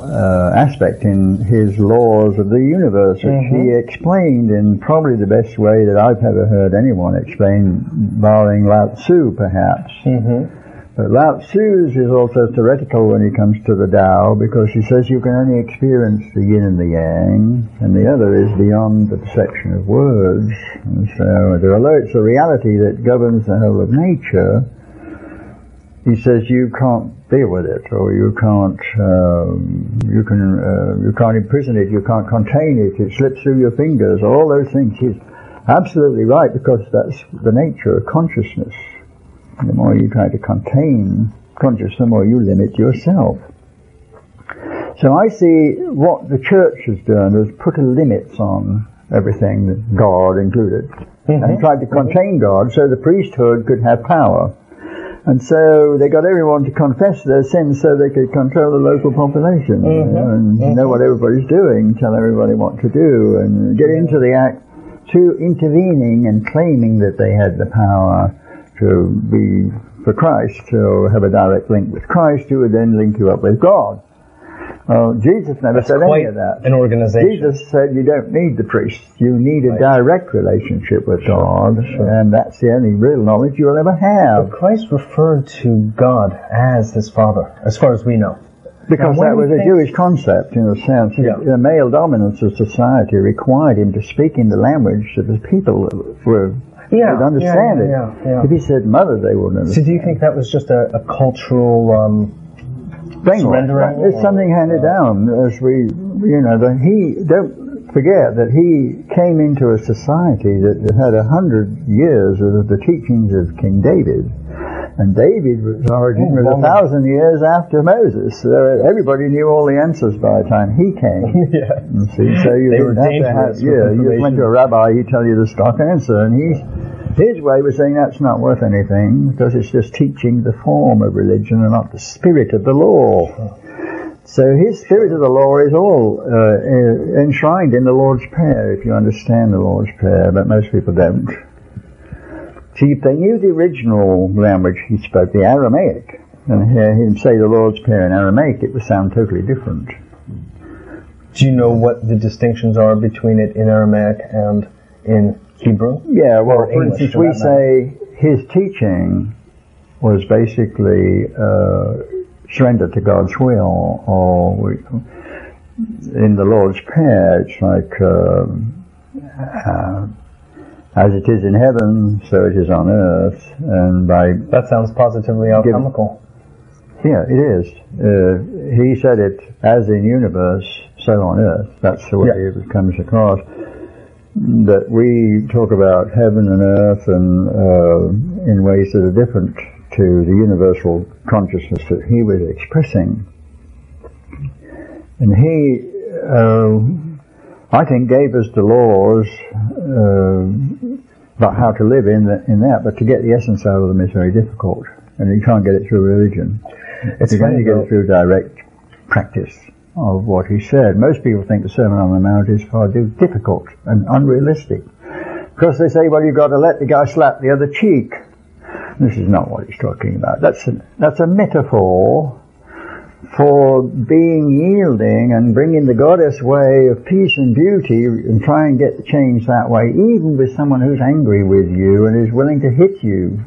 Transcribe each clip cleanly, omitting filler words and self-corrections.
aspect in his laws of the universe, which he explained in probably the best way that I've ever heard anyone explain, barring Lao Tzu perhaps. But Lao Tzu's is also theoretical when he comes to the Tao, because he says you can only experience the yin and the yang, and the other is beyond the perception of words. And so, although it's a reality that governs the whole of nature, he says you can't deal with it, or you can't imprison it, you can't contain it, it slips through your fingers, all those things. He's absolutely right, because that's the nature of consciousness. The more you try to contain consciousness, the more you limit yourself. So I see what the church has done is put limits on everything, God included, and tried to contain God so the priesthood could have power. And so they got everyone to confess their sins so they could control the local population, and know what everybody's doing, tell everybody what to do, and get into the act through intervening and claiming that they had the power to be for Christ, to have a direct link with Christ, who would then link you up with God. Well, Jesus never said any of that. An organization. Jesus said you don't need the priest. You need a direct relationship with God, and that's the only real knowledge you'll ever have. But Christ referred to God as his Father, as far as we know. Because that was a Jewish concept, in a sense. The male dominance of society required him to speak in the language that the people would understand it. If he said mother, they wouldn't understand. So do you think that was just a cultural surrendering? It's something handed down, as don't forget that he came into a society that had 100 years of the teachings of King David. And David's origin was 1,000 years after Moses. So everybody knew all the answers by the time he came. So you didn't have to have, you just went to a rabbi, he'd tell you the stock answer, and his way was saying that's not worth anything, because it's just teaching the form of religion and not the spirit of the law. So his spirit of the law is all enshrined in the Lord's Prayer, if you understand the Lord's Prayer, but most people don't. See, if they knew the original language he spoke, the Aramaic, and hear him say the Lord's Prayer in Aramaic, it would sound totally different. Do you know what the distinctions are between it in Aramaic and in Hebrew? Yeah, well, for instance, we say his teaching was basically surrender to God's will, or in the Lord's Prayer, it's like, as it is in heaven, so it is on earth, and by... That sounds positively alchemical. Yeah, it is. He said it, as in universe, so on earth. That's the way it comes across. That we talk about heaven and earth and in ways that are different to the universal consciousness that he was expressing. And he, I think, gave us the laws about how to live in that, but to get the essence out of them is very difficult, and you can't get it through religion. You can only get it through direct practice of what he said. Most people think the Sermon on the Mount is far too difficult and unrealistic, because they say, well, you've got to let the guy slap the other cheek. This is not what he's talking about. That's a metaphor for being yielding and bringing the goddess way of peace and beauty, and try and get the change that way, even with someone who's angry with you and is willing to hit you.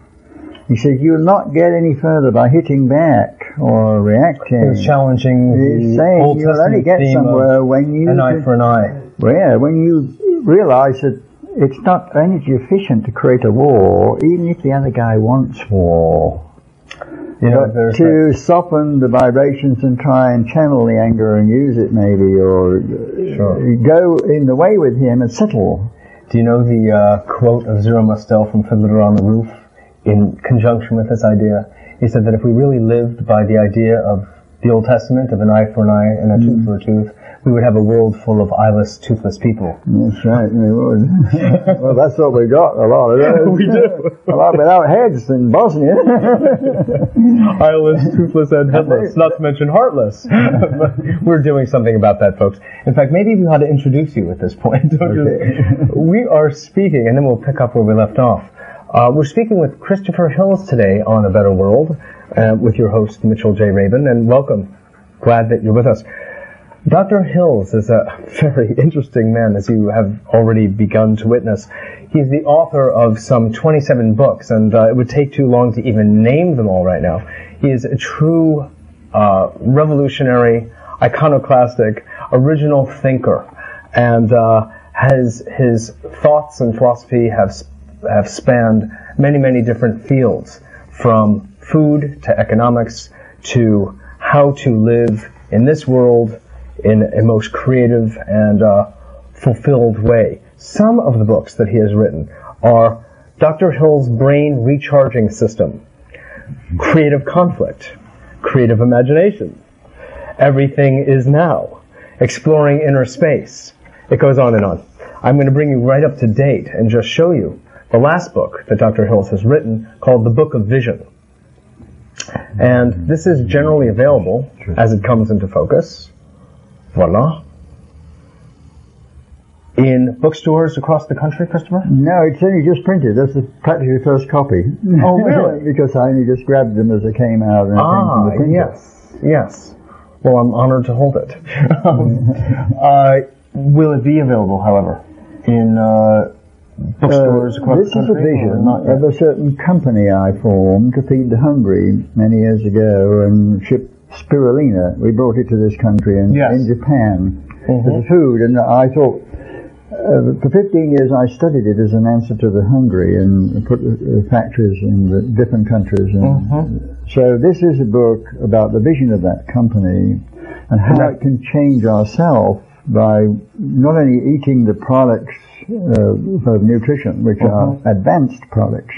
He says you'll not get any further by hitting back or reacting. He's challenging He's saying you'll only get somewhere when you... An eye for an eye. Well, yeah, when you realize that it's not energy efficient to create a war, even if the other guy wants war. But to soften the vibrations and try and channel the anger and use it maybe, or go in the way with him and settle. Do you know the quote of Zero Mostel from Fiddler on the Roof in conjunction with this idea? He said that if we really lived by the idea of the Old Testament, of an eye for an eye and a tooth for a tooth, we would have a world full of eyeless, toothless people. That's right, we would. Well, that's what we got, a lot of those. We do. A lot without heads in Bosnia. Eyeless, toothless, and headless, not to mention heartless. We're doing something about that, folks. In fact, maybe we ought to introduce you at this point. Okay. We are speaking, and then we'll pick up where we left off. We're speaking with Christopher Hills today on A Better World, with your host, Mitchell J. Rabin, and welcome. Glad that you're with us. Dr. Hills is a very interesting man, as you have already begun to witness. He's the author of some 27 books, and it would take too long to even name them all right now. He is a true revolutionary, iconoclastic, original thinker, and his thoughts and philosophy have spanned many, many different fields, from food to economics to how to live in this world in a most creative and fulfilled way. Some of the books that he has written are Dr. Hill's Brain Recharging System, Creative Conflict, Creative Imagination, Everything is Now, Exploring Inner Space. It goes on and on. I'm going to bring you right up to date and just show you the last book that Dr. Hills has written, called The Book of Vision. And this is generally available as it comes into focus. Voila. In bookstores across the country, Christopher? No, it's only just printed. That's practically the first copy. Oh, really? Because I only just grabbed them as they came out. And from the printer. Yes. Well, I'm honored to hold it. Will it be available, however, in bookstores across the country? This is a vision of a certain company I formed to feed the hungry many years ago and ship Spirulina. We brought it to this country in Japan as a food, and I thought for 15 years I studied it as an answer to the hungry and put factories in the different countries. And so this is a book about the vision of that company and how it can change ourselves by not only eating the products of nutrition, which are advanced products,